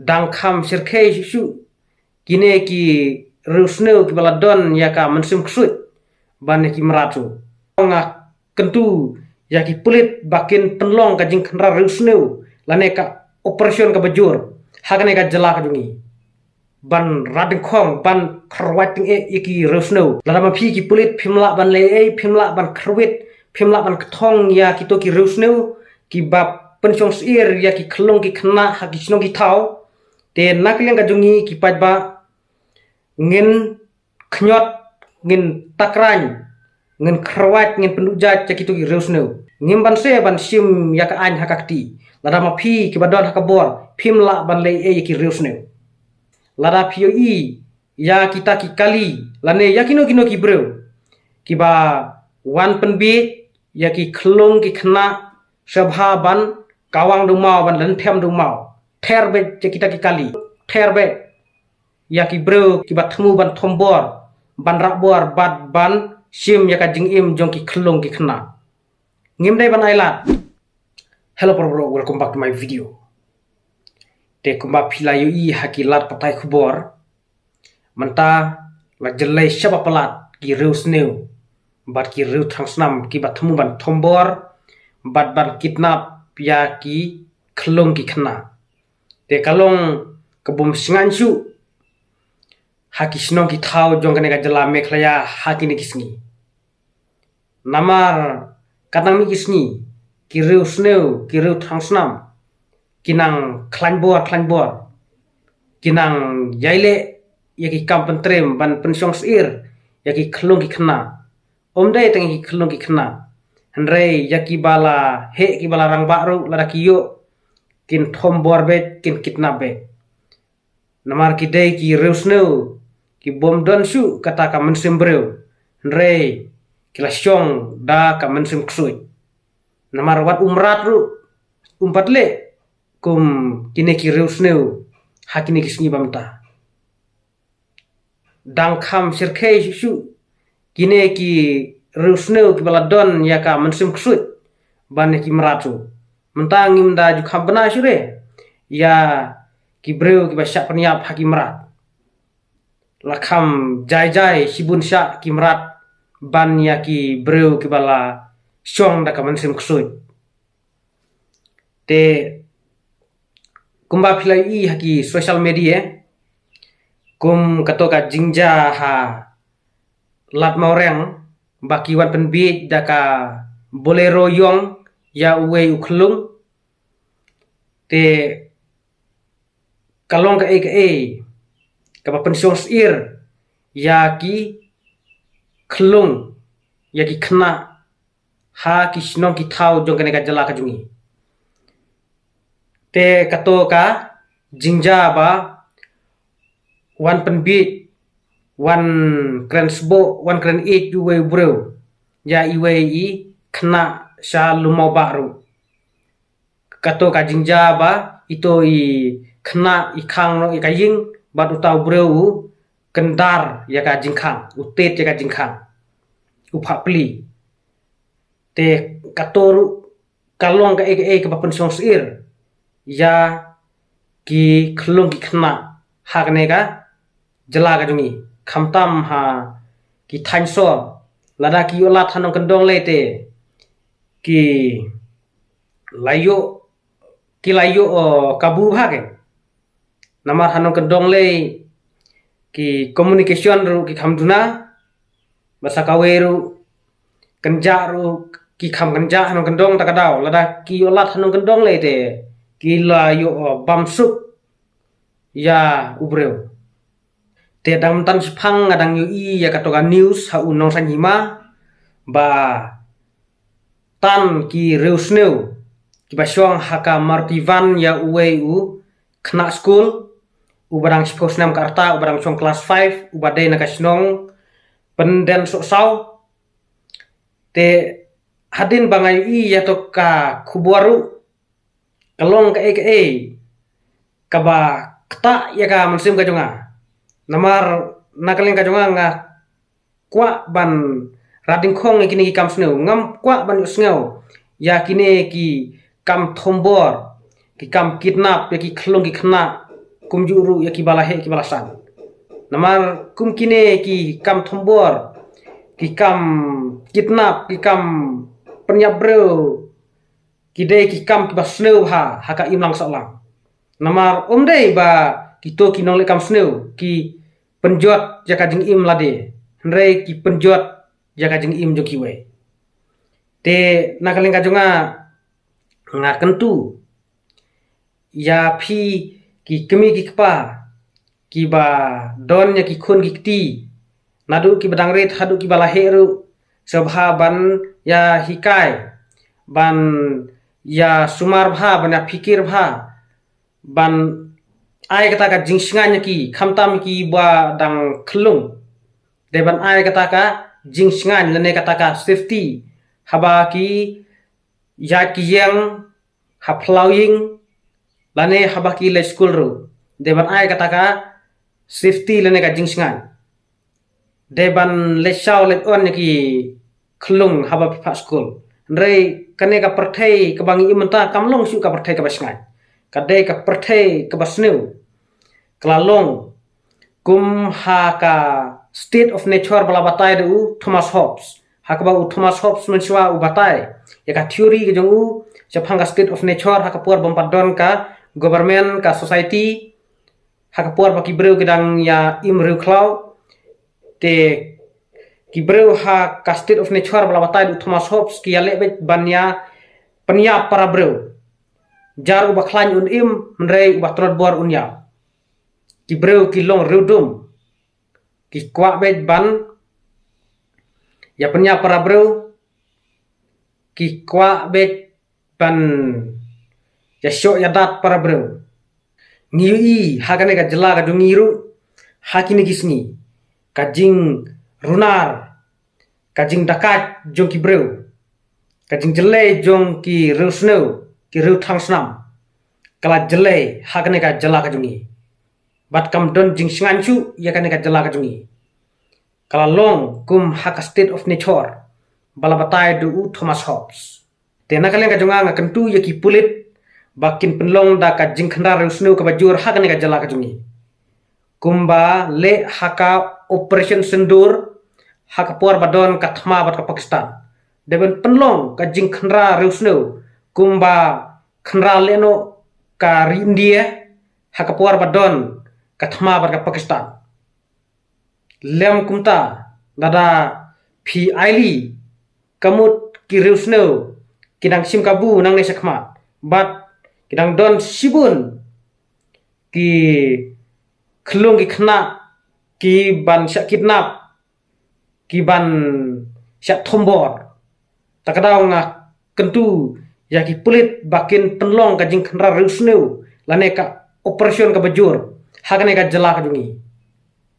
dang kham sirkhe shu kine ki rusneu ki baladon ya ka mensum ksut ban ki meratu nga kentu ya ki pelit bakin penlong ka jing khnra rusneu lane ka operation ka bajur hagane ka jala ka jungi ban rading khong ban khrwating ki rusneu lada ma phi ki pelit phimla ban le phimla ban khrwit phimla ban kthong ya ki to ki rusneu ki bab penchong sir ya ki khlong ki khna ha ki snong ki thau te nakleng ka jungi ki pajba ngin khnyot ngin takrany ngin khrwat ngin pendujat ya ki to ki rusneu ngim ban se ban sim ya ka an hakakti lada ma phi ki badon hakabor phimla ban le ki rusneu lada phi i ya kita ki kali lane ya kino ki bro ki ba wan penbi ya ki khlong ki khna sabha ban kawang du mau ban len them du mau therbe je kita ki kali therbe ya ki bro ki ba thmu ban thombor ban rabor bad ban sim ya ka jing im jong ki khlong ki khna ngim dai ban ailat. Hello bro, welcome back to my video. Te kumba philayu i hakilat patai khubor manta la jelai shaba palat ki reus neu bat ki reu transnam ki bathmu ban thombor bat ban kidnap ya ki khlong ki khna te kalong kabum singansu haki snong ki thau jongkane ka jala mekhlaya haki ni kisni namar kadang mi kisni ki reus neu ki reu transnam kinang klanbor kinang yaile yaki kampentrem ban pensyong sir yaki khlong ki khna omdai tangi ki khlong ki khna handre yaki bala he ki bala rang baru lada kiyo kin thombor bet kin kidnap bet namar ki dei ki reusneu ki bom don su kata ka mensim breu handre kila syong da ka mensim ksui namar wat umrat ru umpatle kum kine ki reusneu hakini kisni bamta dang kham sirkhe shu kine ki reusneu ki baladon ya ka mensim ksut ban ki meratu mentang imda ju kham bana shure ya ki breu ki basya peniap hakimerat lakham jai sibun sya ki merat ban ya ki breu ki bala syong da ka mensim ksut te kumba philai i haki social media kum katoka jingja ha lat maureng baki wan penbit daka bolero yong ya uwe ukhlung te kalong ka ka pensyong sir ya ki khlung ya ki khna ha ki snong ki thau jongkane ka jala ka jungi te katoka jingja ba wan penbit wan kren sbo wan kren ik uwe bro ya iwe i khna sha lumau baru kato ka jingja ba ito i khna i khang no i kaying ba utau bro kendar ya ka jingkhang utet ya ka jingkhang uphapli te katoru kalong ka ka pensyong sir ya ki khlong ki khna hakne ka jala ka jungi khamtam ha ki thainso lada ki ola thanong kendong lete ki layo kabu bhage namar hanong kendong le ki communication ru ki khamduna basa kaweru kenja ru ki kham kenja hanong kendong takadau lada ki ola thanong kendong lete ki layo bamsuk ya ubreu te dang tan phang ngadang yu i ya katoka news ha unong sanima ba tan ki reusneu ki basyong haka martivan ya uwe u khna school u barang spokesnam karta u barang chong class 5 u badai na kasnong penden so sau te hadin bangai i ya to ka khubaru kalong ka kaba kta ya ka mensim ka jonga namar nakaleng ka jonga nga kwa ban rading khong kini ki kam sneu ngam kwa ban sneu ya kini ki kam thombor ki kam kidnap ya ki khlong ki khna kum juru ya ki balahe ki balasan namar kum kine ki kam thombor ki kam kidnap ki kam penyabreu ki de ki kam ki basneu haka imlang salang namar omdei ba kito ki nong le kam sneu ki penjot jaka jing im lade hendrei ki penjot jaka jing im jo ki we te nakaling kajunga nga kentu ya phi ki kemi ki kpa ki ba don ya ki khun ki ti nadu ki badang ret hadu ki balahe ru sabha ban ya hikai ban ya sumar bha ban ya fikir bha ban ai kata ka jingsinganya ki khamtam ki ba dang khlung deban ai kata ka jingsingan lene kata ka safety haba ki ya ki yang haplawing lane haba ki le school ru deban ai kata ka safety lene ka jingsingan deban le shaw le on ki khlung haba pipa school rei kane ka perthai ka bangi imenta kamlong su ka perthai ka basngai ka de ka perthai ka basneu klalong kum ha ka state of nature bala batai du Thomas Hobbes hakba u Thomas Hobbes menchwa u batai ya ka theory ke jong u chapanga state of nature haka puar bompadon ka government ka society haka puar ba kibreu gedang ya imreu klau te kibreu ha ka state of nature bala batai du Thomas Hobbes ki ya lebet banya penya para breu jar u baklan un im mrei u batrot bor unya kibreu ki long reudum ki kwa bet ban ya penya para breu ki kwa bet ban ya syok ya dat para breu ngiui hakane ka jela ka dungiru hakini kisni kajing runar kajing dakat jong ki breu kajing jele jong ki rusneu ki ru thangsnam kala jele hakane ka jela ka dungi bat kam don jing singanchu ya kane ka jela ka dungi kala long kum haka state of nature bala batai du Thomas Hobbes tena kalen ka junga nga kentu ya ki pulit bakin penlong da ka jing khandar rusnu ka bajur hakane ka jela ka jungi kumba le haka operation sendur haka por badon ka thma bat ka Pakistan deben penlong ka jing khandra rusnu kumba khandra leno ka India haka por badon ka thma bat ka Pakistan lem kumta dada phi aili kamut ki rusnu kidang sim kabu nang ne sakma bat kidang don sibun ki khlung ki khna ki ban sya kidnap ki ban sya thombor takadaw nga kentu ya ki pulit bakin penlong ka jing khandra rusnu lane ka operation ka bajur hakane ka jela ka dungi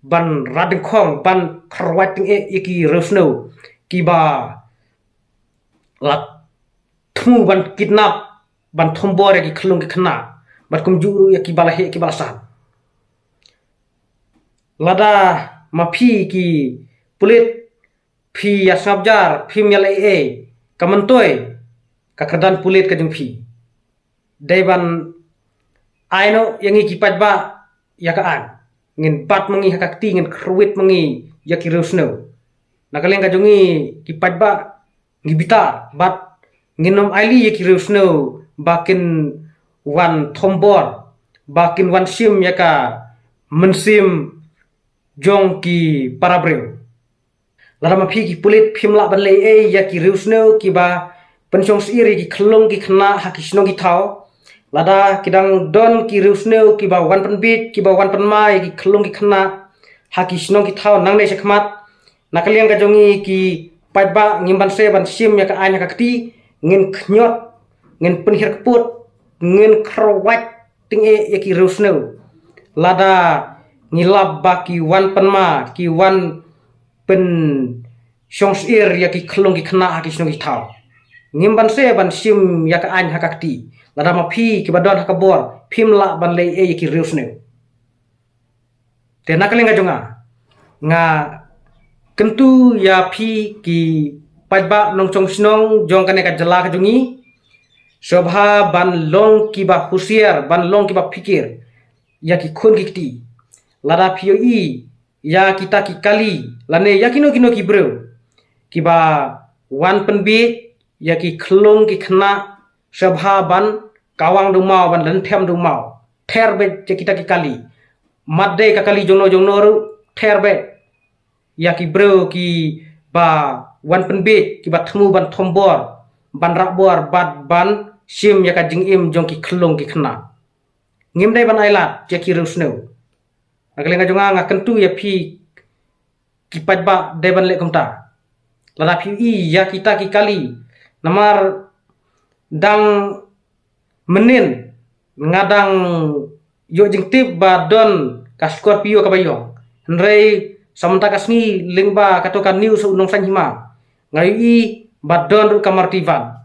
ban rading khong ban kharwating ki rusnu ki ba lat thu ban kidnap ban thombor ki khlung ki khna bat kum juru ya ki balahe ki balasan lada mapi ki pulit phi ya sabjar phi mel kamantoy ka kerdan pulit ka jung phi deban aino yangi ki patba ya ka an ngin pat mangi hakakti ngin kruit mangi ya ki rusno nakaleng ka jungi ki patba ngibita bat nginom ali ya ki rusno bakin wan thombor bakin wan sim ya ka mensim jong ki parabreu lama phi ki pulit phimla banle ya ki rusno ki ba pensong siri ki khlong ki khna hakisno ki thau lada kidang don ki rusno ki ba wan pen bit ki ba wan pen mai ki khlong ki khna hakisno ki thau nang ne sekmat nakaliang ka jongi ki patba ngimban se ban sim ya ka anya ka kti ngin khnyot ngin penhir keput ngin krawat ting ya ki rusno lada ngilab ba ki wan penma ki wan pen songs ir ya ki khlong ki khna hakisno ki thau ngimban se ban sim ya ka anya ka kti lada ma phi ki badon hakabor phimla ban le ya ki rusno te nakalinga jonga nga kentu ya phi ki patba nong chong snong jong kane ka jala ka jungi sobha ban long ki ba husiar ban long ki ba fikir ya ki khon ki kti lada phio I ya kita ki kali lane ya kino ki bro ki ba wan penbi ya ki khlong ki khna sabha ban kawang du mau ban lan them du mau ther be ya kita ki kali madde ka kali jongno ru ther be ya ki bro ki ba wan penbi ki ba thmu ban thombor ban rabor bat ban sim ya ka jing im jong ki khlong ki khna ngim dai ban ailat ya ki rusneu aglenga jonga nga kentu ya phi ki pajba dai ban le komta lada phi I ya kita ki kali namar dang menin ngadang yo jing tip ba don ka Scorpio ka bayo nrei samanta kasni lingba katokan news unong sanhima ngai I ba don ru kamartivan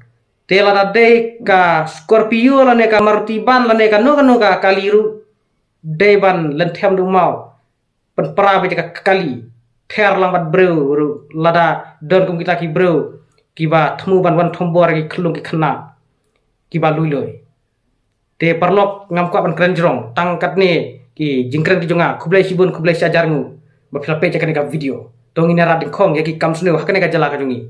tela de ka Scorpio lane ka martiban lane ka no ka kaliru deban lenthem du mau pen pra be ka kali ther lambat bro ru lada don kum kita ki bro ki ba thmu ban wan thombor ki khlung ki khna ki ba lui loi te parlok ngam ko ban krenjrong tangkat ni ki jingkren ki jonga khublai sibun khublai sajarngu ba philape chakane ka video tong ina ra ding khong ya ki kamsneu hakane ka jala ka jongi